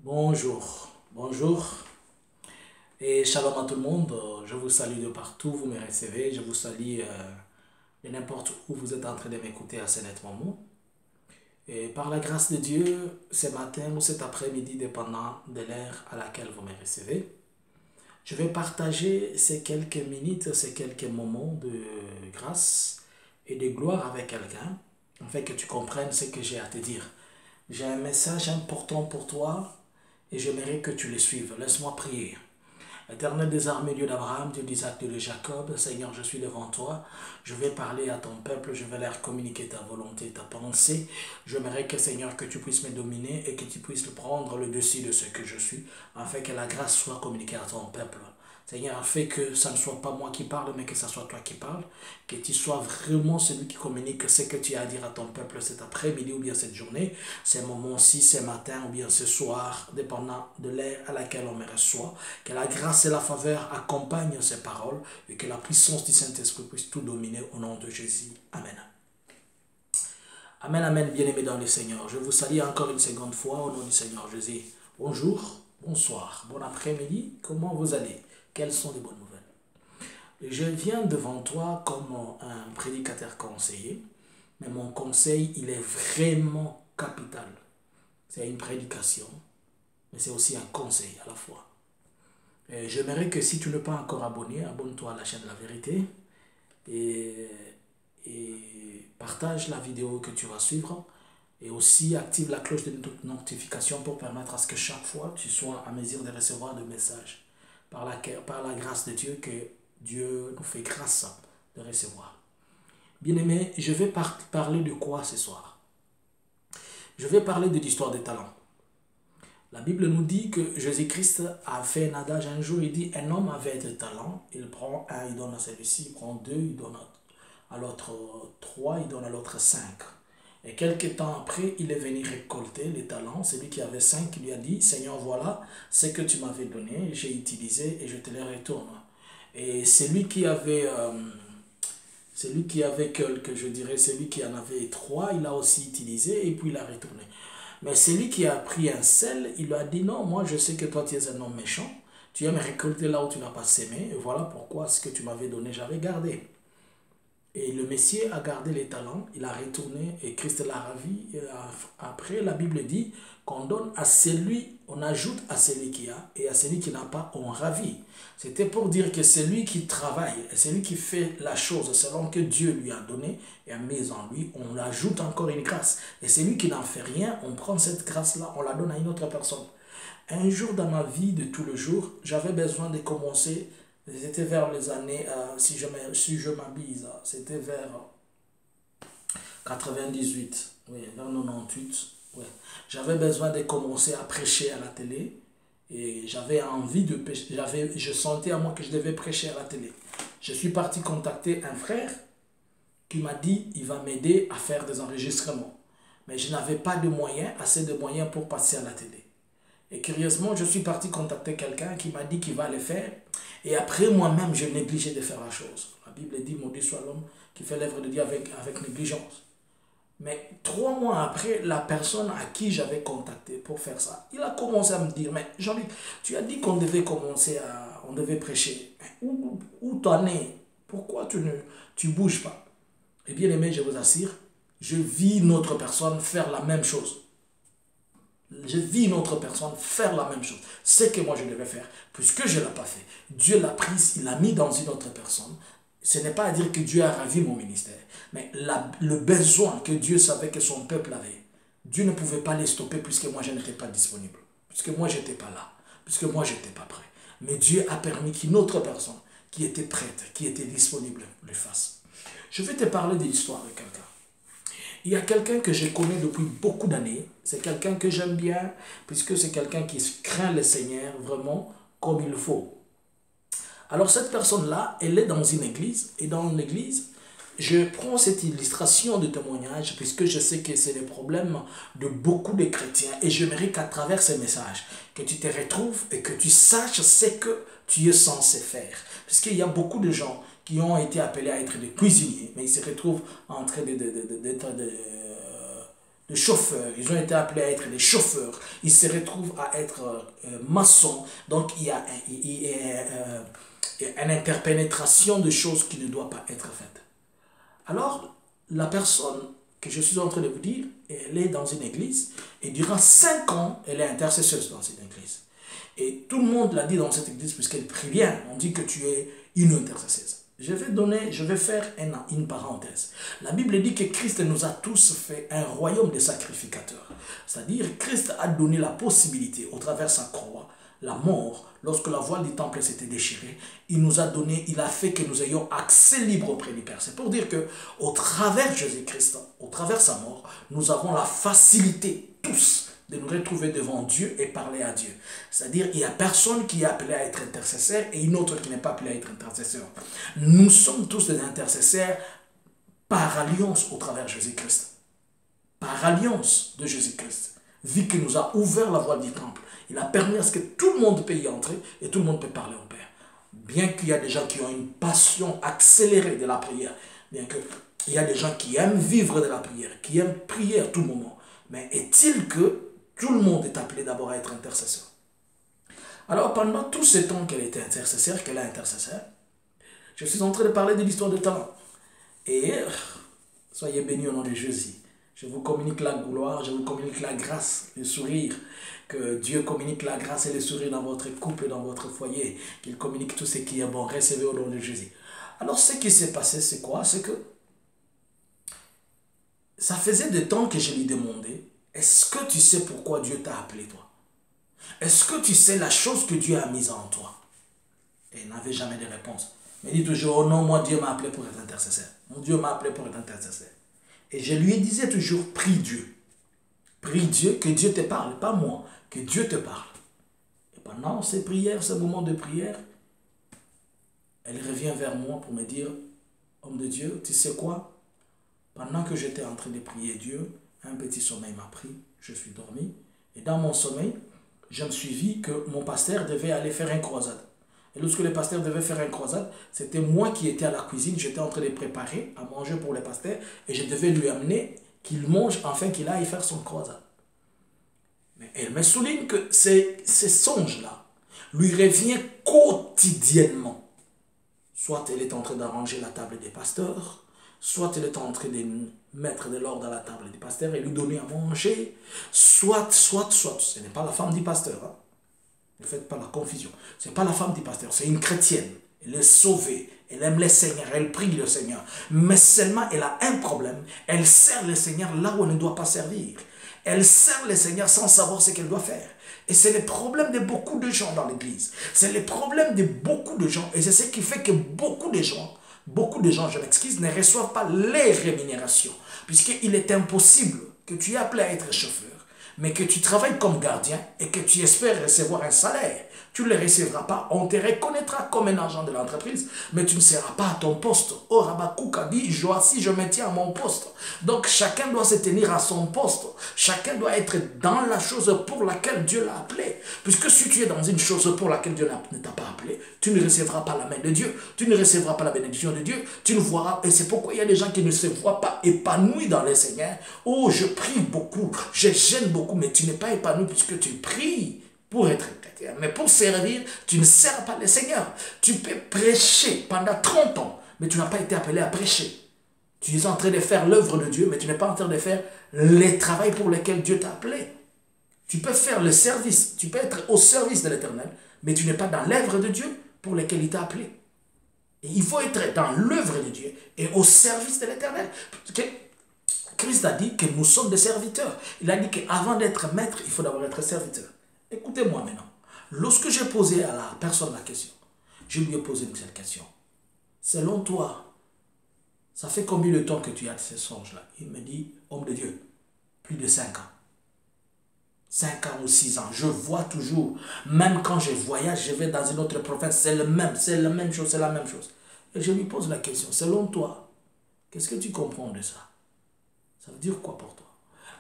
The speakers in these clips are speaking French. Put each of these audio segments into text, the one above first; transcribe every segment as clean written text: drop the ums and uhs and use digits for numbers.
Bonjour, bonjour et shalom à tout le monde. Je vous salue de partout, vous me recevez. Je vous salue de n'importe où vous êtes en train de m'écouter à ce net moment. Et par la grâce de Dieu, ce matin ou cet après-midi, dépendant de l'heure à laquelle vous me recevez, je vais partager ces quelques minutes, ces quelques moments de grâce et de gloire avec quelqu'un, afin que tu comprennes ce que j'ai à te dire. J'ai un message important pour toi et j'aimerais que tu le suives. Laisse-moi prier. Éternel des armées, Dieu d'Abraham, Dieu d'Isaac, Dieu de Jacob, Seigneur, je suis devant toi. Je vais parler à ton peuple, je vais leur communiquer ta volonté, ta pensée. J'aimerais que, Seigneur, que tu puisses me dominer et que tu puisses prendre le dessus de ce que je suis, afin que la grâce soit communiquée à ton peuple. Seigneur, fais que ça ne soit pas moi qui parle, mais que ce soit toi qui parles. Que tu sois vraiment celui qui communique ce que tu as à dire à ton peuple cet après-midi ou bien cette journée, ces moments-ci, ce matin ou bien ce soir, dépendant de l'heure à laquelle on me reçoit. Que la grâce et la faveur accompagnent ces paroles et que la puissance du Saint-Esprit puisse tout dominer au nom de Jésus. Amen. Amen, amen, bien-aimés dans le Seigneur. Je vous salue encore une seconde fois au nom du Seigneur Jésus. Bonjour, bonsoir, bon après-midi, comment vous allez? Quelles sont les bonnes nouvelles? Je viens devant toi comme un prédicateur conseiller, mais mon conseil, il est vraiment capital. C'est une prédication, mais c'est aussi un conseil à la fois. J'aimerais que si tu n'es pas encore abonné, abonne-toi à la chaîne de la vérité et, partage la vidéo que tu vas suivre et aussi active la cloche de notification pour permettre à ce que chaque fois tu sois à mesure de recevoir des messages par la grâce de Dieu que Dieu nous fait grâce de recevoir. Bien-aimé, je vais parler de quoi ce soir? Je vais parler de l'histoire des talents. La Bible nous dit que Jésus-Christ a fait un adage un jour, il dit un homme avait des talents, il prend un, il donne à celui-ci, il prend deux, il donne à l'autre trois, il donne à l'autre cinq. Et quelques temps après, il est venu récolter les talents. Celui qui avait cinq, il lui a dit, Seigneur, voilà ce que tu m'avais donné, j'ai utilisé et je te les retourne. Et celui qui avait celui qui en avait trois, il a aussi utilisé et puis il a retourné. Mais celui qui a pris un sel, il lui a dit, non, moi je sais que toi tu es un homme méchant, tu aimes récolter là où tu n'as pas sémé, et voilà pourquoi ce que tu m'avais donné, j'avais gardé. Et le Messie a gardé les talents, il a retourné et Christ l'a ravi. Et après, la Bible dit qu'on donne à celui, on ajoute à celui qui a, et à celui qui n'a pas, on ravit. C'était pour dire que celui qui travaille, celui qui fait la chose selon que Dieu lui a donné et a mis en lui, on ajoute encore une grâce. Et celui qui n'en fait rien, on prend cette grâce-là, on la donne à une autre personne. Un jour dans ma vie de tous les jours, j'avais besoin de commencer. C'était vers les années, si je m'abuse, c'était vers 98, oui, vers 98. Ouais. J'avais besoin de commencer à prêcher à la télé et j'avais envie de prêcher. Je sentais à moi que je devais prêcher à la télé. Je suis parti contacter un frère qui m'a dit il va m'aider à faire des enregistrements. Mais je n'avais pas de moyens, assez de moyens pour passer à la télé. Et curieusement, je suis parti contacter quelqu'un qui m'a dit qu'il va le faire. Et après, moi-même, je négligeais de faire la chose. La Bible dit, maudit soit l'homme qui fait l'œuvre de Dieu avec négligence. Mais 3 mois après, la personne à qui j'avais contacté pour faire ça, il a commencé à me dire, mais Jean-Luc, tu as dit qu'on devait on devait prêcher. Où t'en es? Pourquoi tu bouges pas? Et bien aimé, je vous assure, je vis une autre personne faire la même chose. Je vis une autre personne faire la même chose. Ce que moi je devais faire, puisque je ne l'ai pas fait. Dieu l'a pris, il l'a mis dans une autre personne. Ce n'est pas à dire que Dieu a ravi mon ministère, mais le besoin que Dieu savait que son peuple avait, Dieu ne pouvait pas les stopper puisque moi je n'étais pas disponible, puisque moi je n'étais pas là, puisque moi je n'étais pas prêt. Mais Dieu a permis qu'une autre personne qui était prête, qui était disponible, le fasse. Je vais te parler de l'histoire de quelqu'un. Il y a quelqu'un que je connais depuis beaucoup d'années. C'est quelqu'un que j'aime bien, puisque c'est quelqu'un qui craint le Seigneur vraiment comme il faut. Alors cette personne-là, elle est dans une église. Et dans l'église, je prends cette illustration de témoignage, puisque je sais que c'est le problème de beaucoup de chrétiens. Et j'aimerais qu'à travers ces messages, que tu te retrouves et que tu saches ce que tu es censé faire. Puisqu'il y a beaucoup de gens qui ont été appelés à être des cuisiniers, mais ils se retrouvent en train d'être de chauffeurs. Ils ont été appelés à être des chauffeurs. Ils se retrouvent à être maçons. Donc il y a une interpénétration de choses qui ne doivent pas être faites. Alors, la personne que je suis en train de vous dire, elle est dans une église et durant 5 ans, elle est intercesseuse dans cette église. Et tout le monde l'a dit dans cette église puisqu'elle prie bien. On dit que tu es une intercesseuse. Je vais faire une parenthèse. La Bible dit que Christ nous a tous fait un royaume de sacrificateurs. C'est-à-dire Christ a donné la possibilité, au travers de sa croix, la mort, lorsque la voile du temple s'était déchirée, il a fait que nous ayons accès libre auprès du Père. C'est pour dire que au travers de Jésus-Christ, au travers de sa mort, nous avons la facilité, tous, de nous retrouver devant Dieu et parler à Dieu. C'est-à-dire, il n'y a personne qui est appelé à être intercesseur et une autre qui n'est pas appelée à être intercesseur. Nous sommes tous des intercesseurs par alliance au travers de Jésus-Christ. Par alliance de Jésus-Christ. Vu qu'il nous a ouvert la voie du temple, il a permis à ce que tout le monde peut y entrer et tout le monde peut parler au Père. Bien qu'il y a des gens qui ont une passion accélérée de la prière, bien qu'il y a des gens qui aiment vivre de la prière, qui aiment prier à tout moment, mais est-il que tout le monde est appelé d'abord à être intercesseur? Alors, pendant tout ce temps qu'elle était intercesseur, qu'elle est intercesseur, je suis en train de parler de l'histoire de talent. Et soyez bénis au nom de Jésus. Je vous communique la gloire, je vous communique la grâce, le sourire. Que Dieu communique la grâce et le sourire dans votre couple, dans votre foyer. Qu'il communique tout ce qui est bon. Recevez au nom de Jésus. Alors, ce qui s'est passé, c'est quoi? C'est que ça faisait des temps que je lui demandais, est-ce que tu sais pourquoi Dieu t'a appelé, toi? Est-ce que tu sais la chose que Dieu a mise en toi? Et il n'avait jamais de réponse. Il dit toujours, oh non, moi Dieu m'a appelé pour être intercesseur. Mon Dieu m'a appelé pour être intercesseur. Et je lui disais toujours, prie Dieu. Prie Dieu, que Dieu te parle, pas moi, que Dieu te parle. Et pendant ces prières, ce moment de prière, elle revient vers moi pour me dire, homme de Dieu, tu sais quoi? Pendant que j'étais en train de prier Dieu, un petit sommeil m'a pris, je suis dormi. Et dans mon sommeil, je me suis dit que mon pasteur devait aller faire une croisade. Et lorsque le pasteur devait faire une croisade, c'était moi qui étais à la cuisine, j'étais en train de préparer à manger pour le pasteur et je devais lui amener qu'il mange afin qu'il aille faire son croisade. Mais elle me souligne que ces songes-là lui reviennent quotidiennement. Soit elle est en train d'arranger la table des pasteurs, soit elle est en train de mettre de l'ordre à la table du pasteur et lui donner à manger, soit, ce n'est pas la femme du pasteur. Hein. Ne faites pas la confusion. Ce n'est pas la femme du pasteur, c'est une chrétienne. Elle est sauvée, elle aime le Seigneur, elle prie le Seigneur. Mais seulement elle a un problème, elle sert le Seigneur là où elle ne doit pas servir. Elle sert le Seigneur sans savoir ce qu'elle doit faire. Et c'est le problème de beaucoup de gens dans l'église. C'est le problème de beaucoup de gens. Et c'est ce qui fait que beaucoup de gens, je m'excuse, ne reçoivent pas les rémunérations. Puisqu'il est impossible que tu aies appelé à être chauffeur, mais que tu travailles comme gardien et que tu espères recevoir un salaire. Tu ne le recevras pas. On te reconnaîtra comme un agent de l'entreprise, mais tu ne seras pas à ton poste. Oh, Rabakouk a dit, si je me tiens à mon poste. Donc, chacun doit se tenir à son poste. Chacun doit être dans la chose pour laquelle Dieu l'a appelé. Puisque si tu es dans une chose pour laquelle Dieu ne t'a pas appelé, tu ne recevras pas la main de Dieu. Tu ne recevras pas la bénédiction de Dieu. Tu ne verras. Et c'est pourquoi il y a des gens qui ne se voient pas épanouis dans le Seigneur. Oh, je prie beaucoup, je gêne beaucoup, mais tu n'es pas épanoui puisque tu pries pour être chrétien. Mais pour servir, tu ne sers pas le Seigneur. Tu peux prêcher pendant 30 ans, mais tu n'as pas été appelé à prêcher. Tu es en train de faire l'œuvre de Dieu, mais tu n'es pas en train de faire le travail pour lequel Dieu t'a appelé. Tu peux faire le service, tu peux être au service de l'Éternel, mais tu n'es pas dans l'œuvre de Dieu pour laquelle il t'a appelé. Et il faut être dans l'œuvre de Dieu et au service de l'Éternel. Christ a dit que nous sommes des serviteurs. Il a dit qu'avant d'être maître, il faut d'abord être serviteur. Écoutez-moi maintenant. Lorsque j'ai posé à la personne la question, je lui ai posé une seule question. Selon toi, ça fait combien de temps que tu as ces songes-là? Il me dit, homme de Dieu, plus de 5 ans. 5 ans ou 6 ans. Je vois toujours, même quand je voyage, je vais dans une autre province, c'est la même chose. Et je lui pose la question, selon toi, qu'est-ce que tu comprends de ça? Ça veut dire quoi pour toi?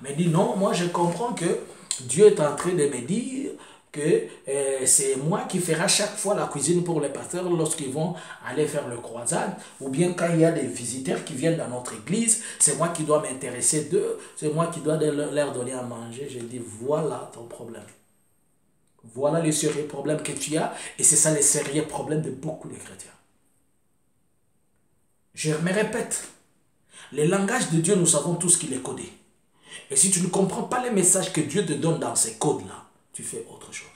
Il me dit, non, moi je comprends que Dieu est en train de me dire que c'est moi qui ferai chaque fois la cuisine pour les pasteurs lorsqu'ils vont aller faire le croisade, ou bien quand il y a des visiteurs qui viennent dans notre église, c'est moi qui dois m'intéresser d'eux, c'est moi qui dois leur donner à manger. Je dis, voilà ton problème. Voilà le sérieux problème que tu as, et c'est ça le sérieux problème de beaucoup de chrétiens. Je me répète, le langage de Dieu, nous savons tous qu'il est codé. Et si tu ne comprends pas les messages que Dieu te donne dans ces codes-là, tu fais autre chose.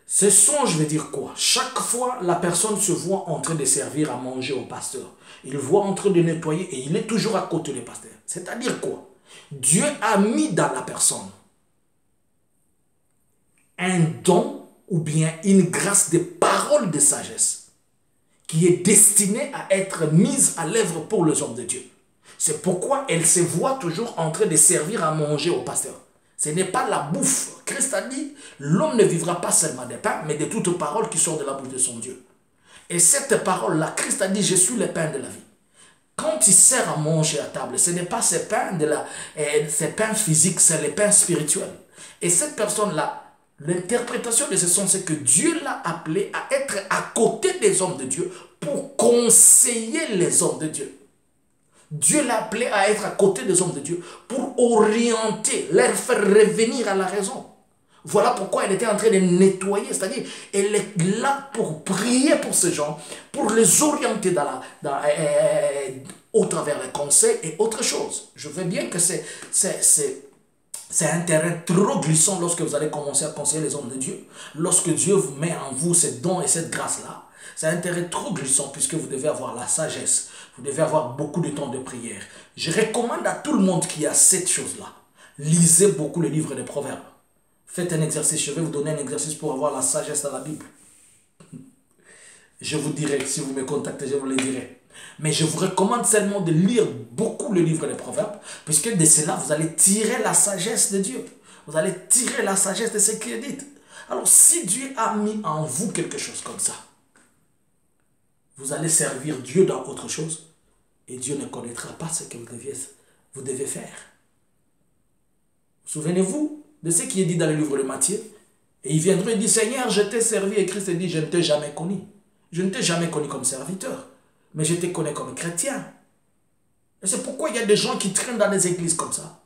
Ce songe veut dire quoi? Chaque fois, la personne se voit en train de servir à manger au pasteur. Il voit en train de nettoyer et il est toujours à côté du pasteur. C'est-à-dire quoi? Dieu a mis dans la personne un don ou bien une grâce de parole de sagesse qui est destinée à être mise à l'œuvre pour les hommes de Dieu. C'est pourquoi elle se voit toujours en train de servir à manger au pasteur. Ce n'est pas la bouffe. Christ a dit, l'homme ne vivra pas seulement de pain, mais de toute parole qui sort de la bouche de son Dieu. Et cette parole-là, Christ a dit, je suis le pain de la vie. Quand il sert à manger à table, ce n'est pas ce pain physique, c'est le pain spirituel. Et cette personne-là, l'interprétation de ce son, c'est que Dieu l'a appelé à être à côté des hommes de Dieu pour conseiller les hommes de Dieu. Dieu l'a appelé à être à côté des hommes de Dieu pour orienter, leur faire revenir à la raison. Voilà pourquoi elle était en train de nettoyer, c'est-à-dire elle est là pour prier pour ces gens, pour les orienter au travers les conseils et autre chose. Je veux bien que c'est un terrain trop glissant lorsque vous allez commencer à conseiller les hommes de Dieu. Lorsque Dieu vous met en vous ces dons et cette grâce-là, c'est un terrain trop glissant puisque vous devez avoir la sagesse. Vous devez avoir beaucoup de temps de prière. Je recommande à tout le monde qui a cette chose-là. Lisez beaucoup le livre des Proverbes. Faites un exercice. Je vais vous donner un exercice pour avoir la sagesse dans la Bible. Je vous dirai, si vous me contactez, je vous le dirai. Mais je vous recommande seulement de lire beaucoup le livre des Proverbes, puisque de cela, vous allez tirer la sagesse de Dieu. Vous allez tirer la sagesse de ce qui est dit. Alors, si Dieu a mis en vous quelque chose comme ça, vous allez servir Dieu dans autre chose, et Dieu ne connaîtra pas ce que vous devez faire. Souvenez-vous de ce qui est dit dans le livre de Matthieu. Et il viendra et dit, Seigneur, je t'ai servi. Et Christ dit, je ne t'ai jamais connu. Je ne t'ai jamais connu comme serviteur, mais je te connais comme chrétien. Et c'est pourquoi il y a des gens qui traînent dans des églises comme ça.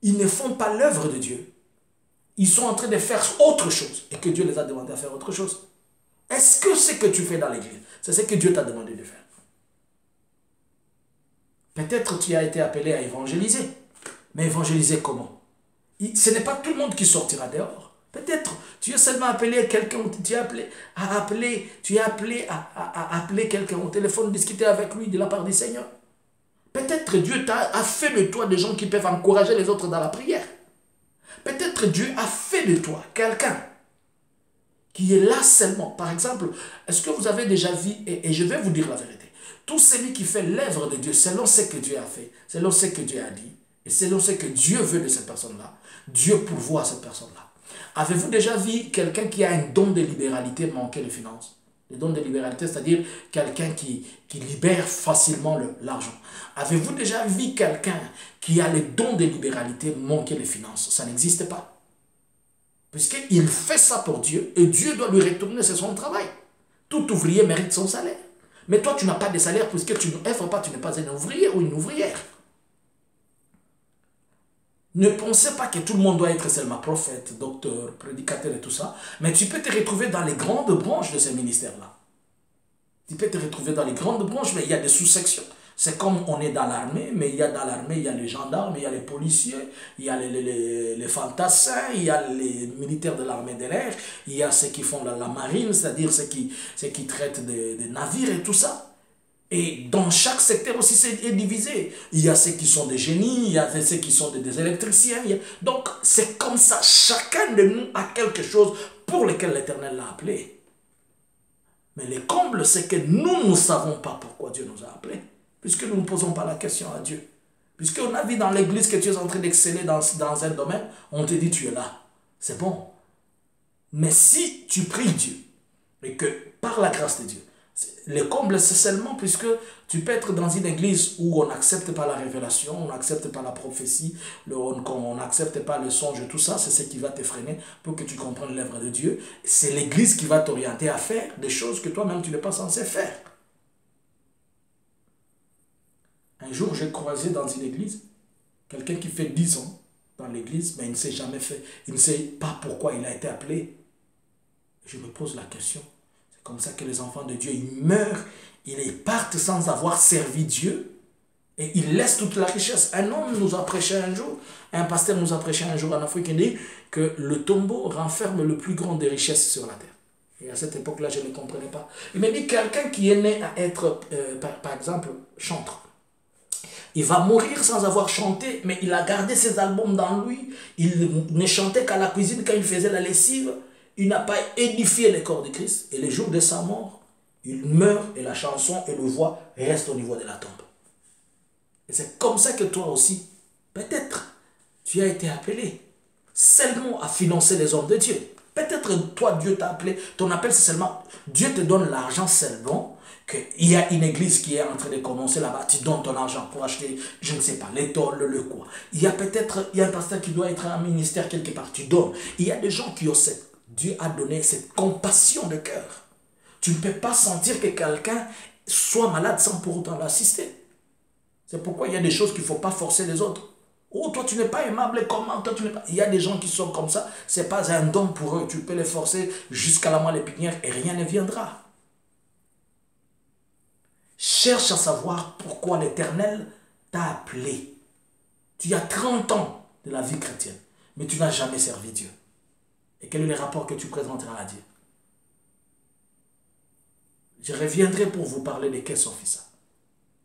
Ils ne font pas l'œuvre de Dieu. Ils sont en train de faire autre chose. Et que Dieu les a demandé à faire autre chose. Est-ce que ce que tu fais dans l'église, c'est ce que Dieu t'a demandé de faire? Peut-être tu as été appelé à évangéliser. Mais évangéliser comment? Ce n'est pas tout le monde qui sortira dehors. Peut-être tu es seulement appelé quelqu'un, tu es appelé à appeler quelqu'un au téléphone, discuter avec lui de la part du Seigneur. Peut-être Dieu a fait de toi des gens qui peuvent encourager les autres dans la prière. Peut-être Dieu a fait de toi quelqu'un qui est là seulement. Par exemple, est-ce que vous avez déjà vu, et je vais vous dire la vérité, tout celui qui fait l'œuvre de Dieu, selon ce que Dieu a fait, selon ce que Dieu a dit, et selon ce que Dieu veut de cette personne-là, Dieu pourvoit à cette personne-là. Avez-vous déjà vu quelqu'un qui a un don de libéralité manquer de finances? Le don de libéralité, c'est-à-dire quelqu'un qui libère facilement l'argent. Avez-vous déjà vu quelqu'un qui a le don de libéralité manquer de finances? Ça n'existe pas. Puisqu'il fait ça pour Dieu, et Dieu doit lui retourner, c'est son travail. Tout ouvrier mérite son salaire. Mais toi, tu n'as pas de salaire puisque tu n'œuvres pas, tu n'es pas un ouvrier ou une ouvrière. Ne pensez pas que tout le monde doit être seulement prophète, docteur, prédicateur et tout ça, mais tu peux te retrouver dans les grandes branches de ces ministères-là. Tu peux te retrouver dans les grandes branches, mais il y a des sous-sections. C'est comme on est dans l'armée, mais il y a dans l'armée, il y a les gendarmes, il y a les policiers, il y a les fantassins, il y a les militaires de l'armée de l'air, il y a ceux qui font la marine, c'est-à-dire ceux qui traitent des navires et tout ça. Et dans chaque secteur aussi, c'est divisé. Il y a ceux qui sont des génies, il y a ceux qui sont des électriciens. Donc, c'est comme ça. Chacun de nous a quelque chose pour lequel l'Éternel l'a appelé. Mais le comble, c'est que nous ne savons pas pourquoi Dieu nous a appelés. Puisque nous ne posons pas la question à Dieu. Puisqu'on a vu dans l'église que tu es en train d'exceller dans un domaine, on te dit tu es là. C'est bon. Mais si tu pries Dieu, et que par la grâce de Dieu, Le comble, c'est seulement puisque tu peux être dans une église où on n'accepte pas la révélation, on n'accepte pas la prophétie, on n'accepte pas le songe, tout ça, c'est ce qui va te freiner pour que tu comprennes l'œuvre de Dieu. C'est l'église qui va t'orienter à faire des choses que toi-même tu n'es pas censé faire. Un jour, j'ai croisé dans une église quelqu'un qui fait 10 ans dans l'église, mais il ne s'est jamais fait, il ne sait pas pourquoi il a été appelé. Je me pose la question. C'est comme ça que les enfants de Dieu, ils meurent, ils partent sans avoir servi Dieu et ils laissent toute la richesse. Un homme nous a prêché un jour, un pasteur nous a prêché un jour en Afrique, il dit que le tombeau renferme le plus grand des richesses sur la terre. Et à cette époque-là, je ne comprenais pas. Il m'a dit quelqu'un qui est né à être, par exemple, chanteur. Il va mourir sans avoir chanté, mais il a gardé ses albums dans lui. Il ne chantait qu'à la cuisine quand il faisait la lessive. Il n'a pas édifié le corps de Christ. Et le jour de sa mort, il meurt et la chanson et le voix restent au niveau de la tombe. Et c'est comme ça que toi aussi, peut-être, tu as été appelé seulement à financer les hommes de Dieu. Peut-être toi, Dieu t'a appelé. Ton appel, c'est seulement, Dieu te donne l'argent seulement. Qu'il y a une église qui est en train de commencer là-bas, tu donnes ton argent pour acheter, je ne sais pas, les tôles, le quoi. Il y a peut-être, il y a un pasteur qui doit être un ministère quelque part, tu donnes. Il y a des gens qui ont Dieu a donné cette compassion de cœur. Tu ne peux pas sentir que quelqu'un soit malade sans pour autant l'assister. C'est pourquoi il y a des choses qu'il ne faut pas forcer les autres. Oh, toi tu n'es pas aimable, comment toi tu n'es pas... Il y a des gens qui sont comme ça, ce n'est pas un don pour eux. Tu peux les forcer jusqu'à la moelle épinière et rien ne viendra. Cherche à savoir pourquoi l'Éternel t'a appelé. Tu as 30 ans de la vie chrétienne, mais tu n'as jamais servi Dieu. Et quel est le rapport que tu présenteras à Dieu? Je reviendrai pour vous parler de Kes Office.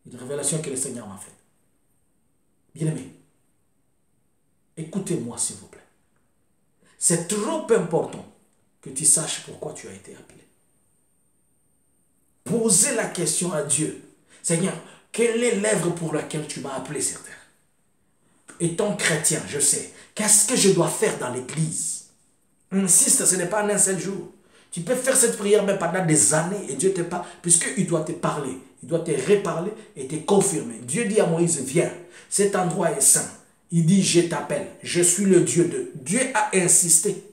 Une révélation que le Seigneur m'a faite. Bien-aimé, écoutez-moi s'il vous plaît. C'est trop important que tu saches pourquoi tu as été appelé. Posez la question à Dieu. Seigneur, quelle est l'œuvre pour laquelle tu m'as appelé sur terre? Étant chrétien, je sais. Qu'est-ce que je dois faire dans l'église? Insiste, ce n'est pas en un seul jour. Tu peux faire cette prière même pendant des années et Dieu te parle, puisqu'il doit te parler, il doit te reparler et te confirmer. Dieu dit à Moïse, viens, cet endroit est saint. Il dit, je t'appelle, je suis le Dieu de... Dieu a insisté.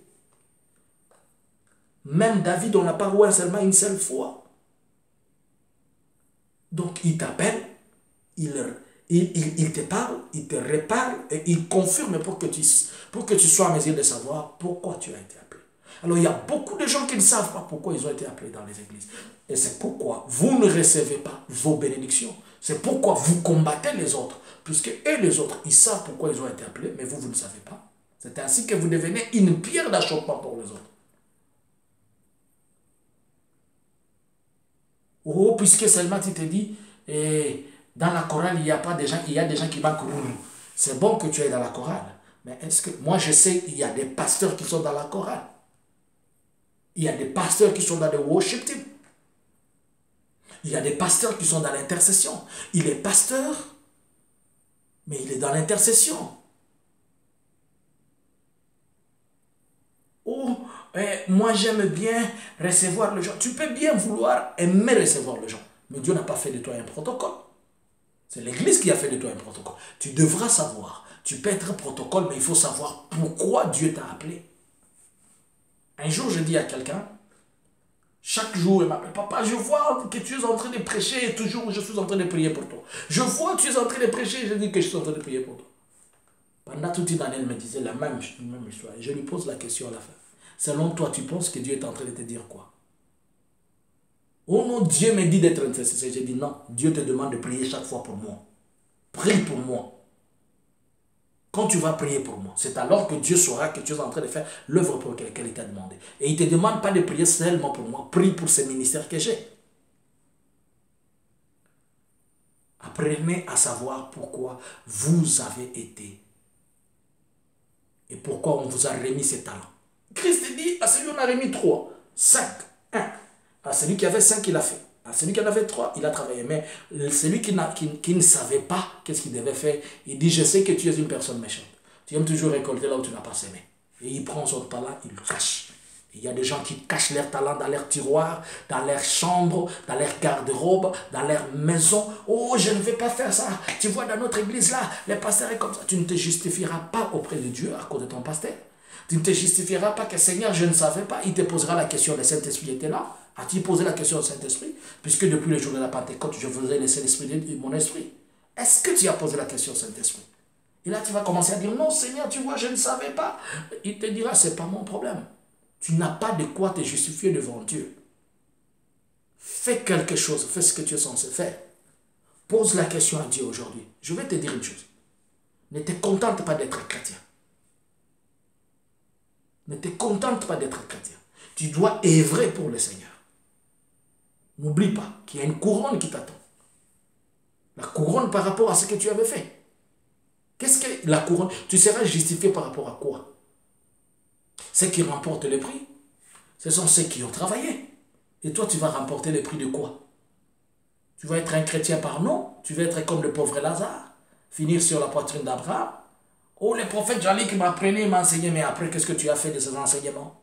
Même David, on n'a pas loué seulement une seule fois. Donc il t'appelle, il te parle, il te reparle et il confirme pour que tu sois en mesure de savoir pourquoi tu as été appelé. Alors il y a beaucoup de gens qui ne savent pas pourquoi ils ont été appelés dans les églises. Et c'est pourquoi vous ne recevez pas vos bénédictions. C'est pourquoi vous combattez les autres. Puisque eux les autres, ils savent pourquoi ils ont été appelés, mais vous, vous ne savez pas. C'est ainsi que vous devenez une pierre d'achoppement pour les autres. Oh, puisque seulement tu te dis, dans la chorale, il n'y a pas des gens, il y a des gens qui manquent. C'est bon que tu es dans la chorale. Mais est-ce que, moi je sais, il y a des pasteurs qui sont dans la chorale. Il y a des pasteurs qui sont dans le worship team. Il y a des pasteurs qui sont dans l'intercession. Il est pasteur, mais il est dans l'intercession. Oh, moi j'aime bien recevoir les gens. Tu peux bien vouloir aimer recevoir les gens. Mais Dieu n'a pas fait de toi un protocole. C'est l'église qui a fait de toi un protocole. Tu devras savoir. Tu peux être un protocole, mais il faut savoir pourquoi Dieu t'a appelé. Un jour, je dis à quelqu'un, chaque jour, il m'appelle, papa, je vois que tu es en train de prêcher et toujours je suis en train de prier pour toi. Je vois que tu es en train de prêcher et je dis que je suis en train de prier pour toi. Pendant toute une année, elle me disait la même histoire. Je lui pose la question à la fin. Selon toi, tu penses que Dieu est en train de te dire quoi? Oh non, Dieu me dit d'être intercesseur. J'ai dit non, Dieu te demande de prier chaque fois pour moi. Prie pour moi. Quand tu vas prier pour moi, c'est alors que Dieu saura que tu es en train de faire l'œuvre pour laquelle il t'a demandé. Et il ne te demande pas de prier seulement pour moi. Prie pour ce ministère que j'ai. Apprenez à savoir pourquoi vous avez été et pourquoi on vous a remis ces talents. Christ dit à celui qui en a remis 3, 5, 1. À celui qui avait 5, il a fait. À celui qui en avait 3, il a travaillé. Mais celui qui ne savait pas qu'est-ce qu'il devait faire, il dit, je sais que tu es une personne méchante. Tu aimes toujours récolter là où tu n'as pas semé. Et il prend son talent, il le cache. Il y a des gens qui cachent leurs talents dans leurs tiroirs, dans leurs chambres, dans leurs garde-robes, dans leur maison. Oh, je ne vais pas faire ça. Tu vois, dans notre église là, les pasteurs sont comme ça. Tu ne te justifieras pas auprès de Dieu à cause de ton pasteur. Tu ne te justifieras pas que Seigneur, je ne savais pas. Il te posera la question, le Saint-Esprit était là. As-tu posé la question au Saint-Esprit? Puisque depuis le jour de la Pentecôte, je faisais laisser l'Esprit de mon esprit. Est-ce que tu as posé la question au Saint-Esprit? Et là, tu vas commencer à dire, non Seigneur, tu vois, je ne savais pas. Il te dira, ce n'est pas mon problème. Tu n'as pas de quoi te justifier devant Dieu. Fais quelque chose, fais ce que tu es censé faire. Pose la question à Dieu aujourd'hui. Je vais te dire une chose. Ne te contente pas d'être chrétien. Ne te contente pas d'être chrétien. Tu dois œuvrer pour le Seigneur. N'oublie pas qu'il y a une couronne qui t'attend. La couronne par rapport à ce que tu avais fait. Qu'est-ce que la couronne? Tu seras justifié par rapport à quoi? Ceux qui remportent le prix, ce sont ceux qui ont travaillé. Et toi, tu vas remporter le prix de quoi? Tu vas être un chrétien par nom? Tu vas être comme le pauvre Lazare? Finir sur la poitrine d'Abraham? Oh, le prophète Jean-Luc m'apprenait, m'enseignait, mais après, qu'est-ce que tu as fait de ces enseignements?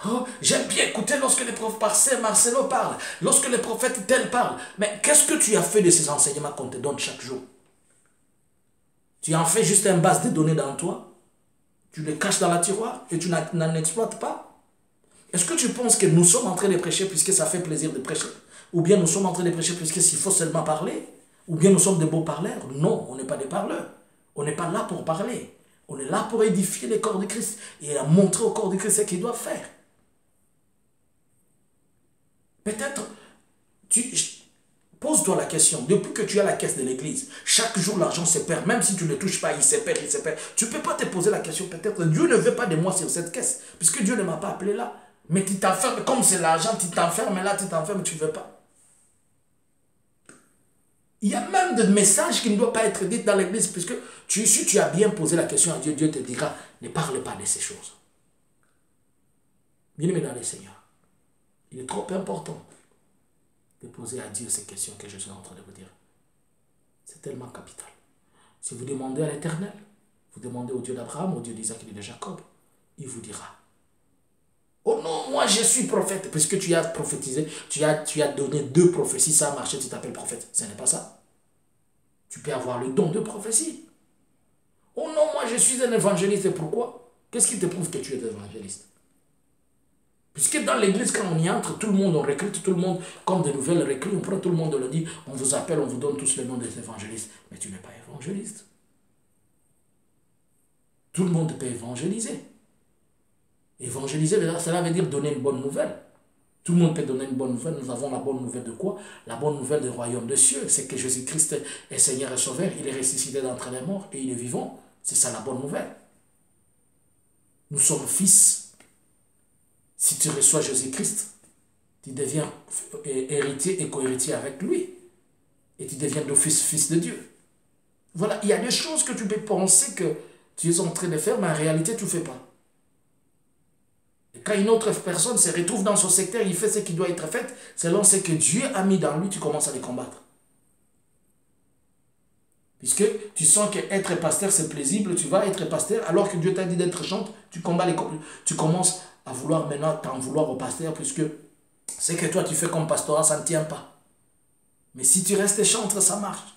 Oh, j'aime bien écouter lorsque le prophète Marcelo parle, lorsque le prophète tel parle. Mais qu'est-ce que tu as fait de ces enseignements qu'on te donne chaque jour? Tu en fais juste un base de données dans toi? Tu les caches dans la tiroir et tu n'en exploites pas? Est-ce que tu penses que nous sommes en train de prêcher puisque ça fait plaisir de prêcher? Ou bien nous sommes en train de prêcher puisque s'il faut seulement parler? Ou bien nous sommes des beaux parleurs? Non, on n'est pas des parleurs. On n'est pas là pour parler. On est là pour édifier le corps de Christ et à montrer au corps de Christ ce qu'il doit faire. Peut-être, pose-toi la question, depuis que tu as la caisse de l'église, chaque jour l'argent se perd, même si tu ne touches pas, il se perd, il se perd. Tu ne peux pas te poser la question, peut-être Dieu ne veut pas de moi sur cette caisse, puisque Dieu ne m'a pas appelé là. Mais tu t'enfermes, comme c'est l'argent, tu t'enfermes là, tu t'enfermes, tu ne veux pas. Il y a même des messages qui ne doivent pas être dits dans l'église, puisque si tu as bien posé la question à Dieu, Dieu te dira, ne parle pas de ces choses. Bien-aimé dans le Seigneur, il est trop important de poser à Dieu ces questions que je suis en train de vous dire. C'est tellement capital. Si vous demandez à l'Éternel, vous demandez au Dieu d'Abraham, au Dieu d'Isaac et de Jacob, il vous dira. Oh non, moi je suis prophète, puisque tu as prophétisé, tu as donné 2 prophéties, ça a marché, tu t'appelles prophète. Ce n'est pas ça. Tu peux avoir le don de prophétie. Oh non, moi je suis un évangéliste, pourquoi? Qu'est-ce qui te prouve que tu es évangéliste? Puisque dans l'église, quand on y entre, tout le monde, on recrute tout le monde comme de nouvelles recrues, on prend tout le monde, on le dit, on vous appelle, on vous donne tous le nom des évangélistes. Mais tu n'es pas évangéliste. Tout le monde peut évangéliser. Évangéliser, cela veut dire donner une bonne nouvelle. Tout le monde peut donner une bonne nouvelle. Nous avons la bonne nouvelle de quoi? La bonne nouvelle du royaume des cieux. C'est que Jésus-Christ est Seigneur et Sauveur. Il est ressuscité d'entre les morts et il est vivant. C'est ça la bonne nouvelle. Nous sommes fils. Si tu reçois Jésus-Christ, tu deviens héritier et co-héritier avec lui. Et tu deviens d'office fils de Dieu. Voilà, il y a des choses que tu peux penser que tu es en train de faire, mais en réalité, tu ne fais pas. Et quand une autre personne se retrouve dans son secteur, il fait ce qui doit être fait, selon ce que Dieu a mis dans lui, tu commences à les combattre. Puisque tu sens qu'être pasteur, c'est paisible, tu vas être pasteur, alors que Dieu t'a dit d'être chanteur, tu combats les combats. Tu commences à vouloir maintenant t'en vouloir au pasteur, puisque ce que toi tu fais comme pastorat, ça ne tient pas. Mais si tu restes chantre, ça marche.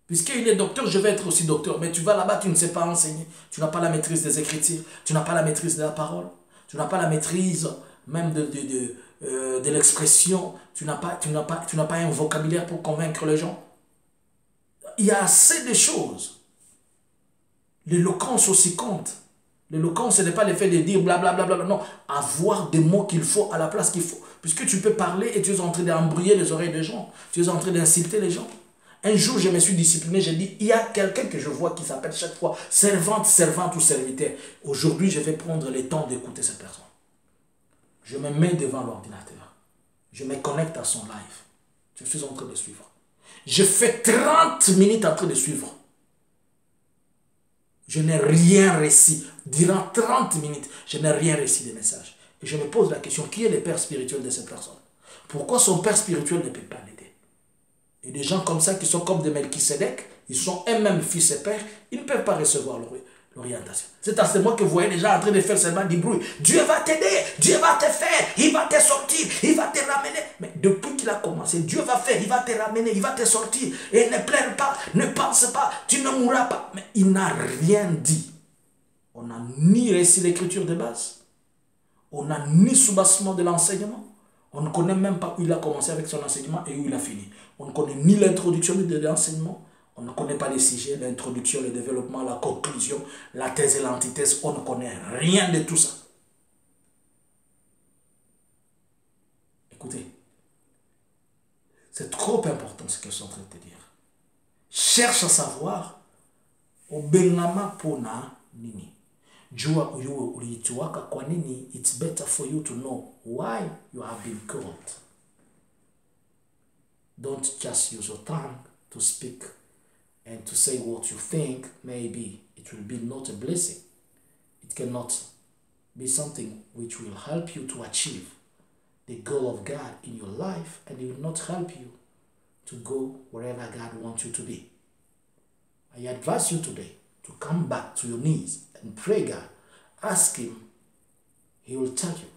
Puisqu'il est docteur, je vais être aussi docteur. Mais tu vas là-bas, tu ne sais pas enseigner. Tu n'as pas la maîtrise des Écritures. Tu n'as pas la maîtrise de la parole. Tu n'as pas la maîtrise même de l'expression. Tu n'as pas un vocabulaire pour convaincre les gens. Il y a assez de choses. L'éloquence aussi compte. L'éloquence, ce n'est pas le fait de dire blablabla. Bla bla bla, non, avoir des mots qu'il faut à la place qu'il faut. Puisque tu peux parler et tu es en train d'embrouiller les oreilles des gens. Tu es en train d'insulter les gens. Un jour, je me suis discipliné, j'ai dit, il y a quelqu'un que je vois qui s'appelle chaque fois servante, servante ou serviteur. Aujourd'hui, je vais prendre le temps d'écouter cette personne. Je me mets devant l'ordinateur. Je me connecte à son live. Je suis en train de suivre. Je fais 30 minutes en train de suivre. Je n'ai rien reçu. Durant 30 minutes, je n'ai rien reçu de message. Et je me pose la question, qui est le père spirituel de cette personne? Pourquoi son père spirituel ne peut pas l'aider? Et des gens comme ça qui sont comme des Melchisédek, ils sont eux-mêmes fils et pères, ils ne peuvent pas recevoir le l'orientation. C'est à ce moment que vous voyez les gens en train de faire seulement du bruit. Dieu va t'aider, Dieu va te faire, il va te sortir, il va te ramener. Mais depuis qu'il a commencé, Dieu va faire, il va te ramener, il va te sortir. Et ne pleure pas, ne pense pas, tu ne mourras pas. Mais il n'a rien dit. On n'a ni réussi l'écriture de base. On n'a ni soubassement de l'enseignement. On ne connaît même pas où il a commencé avec son enseignement et où il a fini. On ne connaît ni l'introduction de l'enseignement. On ne connaît pas les sujets, l'introduction, le développement, la conclusion, la thèse et l'antithèse. On ne connaît rien de tout ça. Écoutez, c'est trop important ce que je suis en train de te dire. Cherche à savoir, au Benama Pona Nini. Jua uyu uliituaka kwa nini, it's better for you to know why you have been called. Don't just use your tongue to speak and to say what you think. Maybe it will be not a blessing. It cannot be something which will help you to achieve the goal of God in your life, and it will not help you to go wherever God wants you to be. I advise you today to come back to your knees and pray God. Ask Him. He will tell you.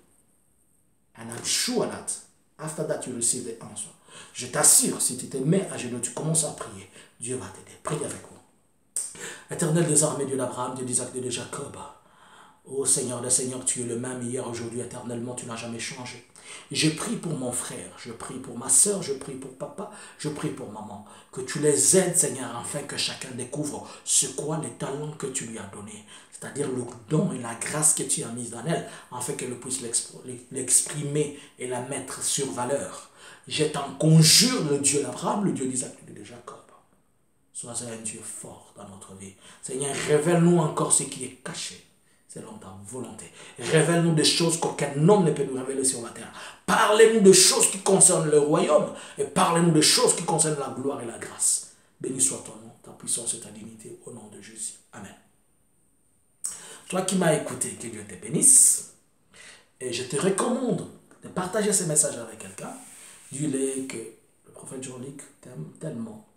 And I'm sure that after that you receive the answer. Je t'assure, si tu te mets à genoux, tu commences à prier, Dieu va t'aider. Prie avec moi. Éternel des armées, Dieu d'Abraham, Dieu d'Isaac, Dieu de Jacob. Ô Seigneur des Seigneurs, tu es le même hier, aujourd'hui, éternellement, tu n'as jamais changé. Je prie pour mon frère, je prie pour ma soeur, je prie pour papa, je prie pour maman. Que tu les aides, Seigneur, afin que chacun découvre ce qu'est les talents que tu lui as donnés. C'est-à-dire le don et la grâce que tu as mise dans elle, afin qu'elle puisse l'exprimer et la mettre sur valeur. Je t'en conjure, le Dieu d'Abraham, le Dieu d'Isaac, le Dieu de Jacob. Sois un Dieu fort dans notre vie. Seigneur, révèle-nous encore ce qui est caché. Selon ta volonté. Révèle-nous des choses qu'aucun homme ne peut nous révéler sur la terre. Parlez-nous de choses qui concernent le royaume et parlez-nous de choses qui concernent la gloire et la grâce. Béni soit ton nom, ta puissance et ta dignité au nom de Jésus. Amen. Toi qui m'as écouté, que Dieu te bénisse. Et je te recommande de partager ce message avec quelqu'un. Dis-lui que le prophète Jean-Luc t'aime tellement.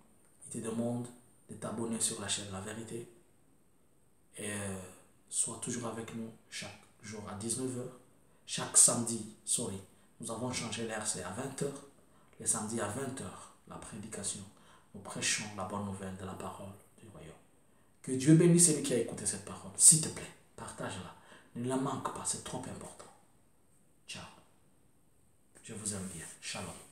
Il te demande de t'abonner sur la chaîne La Vérité. Et sois toujours avec nous chaque jour à 19h. Chaque samedi, nous avons changé l'heure, c'est à 20h. Les samedis à 20h, la prédication. Nous prêchons la bonne nouvelle de la parole du royaume. Que Dieu bénisse celui qui a écouté cette parole. S'il te plaît, partage-la. Ne la manque pas, c'est trop important. Ciao. Je vous aime bien. Shalom.